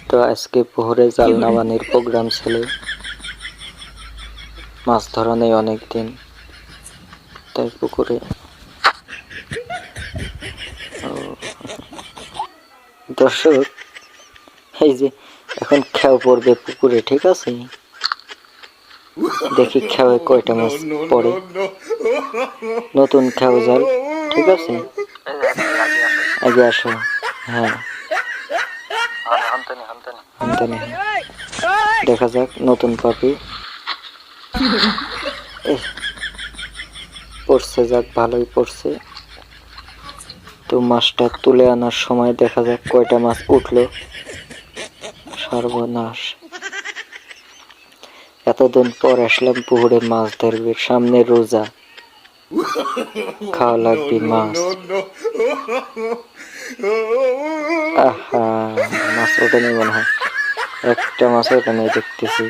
তো আজকে পুকুরে জাল নামানোর প্রোগ্রাম ছিল। মাছ ধরা নেই অনেকদিন, তাই পুকুরে দর্শক এই যে এখন খেয়া পড়বে পুকুরে, ঠিক আছে? দেখি খেয়ে কয়টা মাছ পড়ে। নতুন খেয়া জাল, ঠিক আছে? আগে আসো। হ্যাঁ, দেখা যাক নতুন পাপি পড়ছে, যাক ভালোই পড়ছে। তো মাছটা তুলে আনার সময় দেখা যাক কয়টা মাছ উঠলো। সর্বনাশ, এতদিন পর আসলাম পুকুরে মাছ ধরবে, সামনে রোজা, খাওয়া লাগবে মাছ। আহা, মাছ ওঠে নেই মনে হয়, একটা মাছ ওঠে নেই দেখতেছি।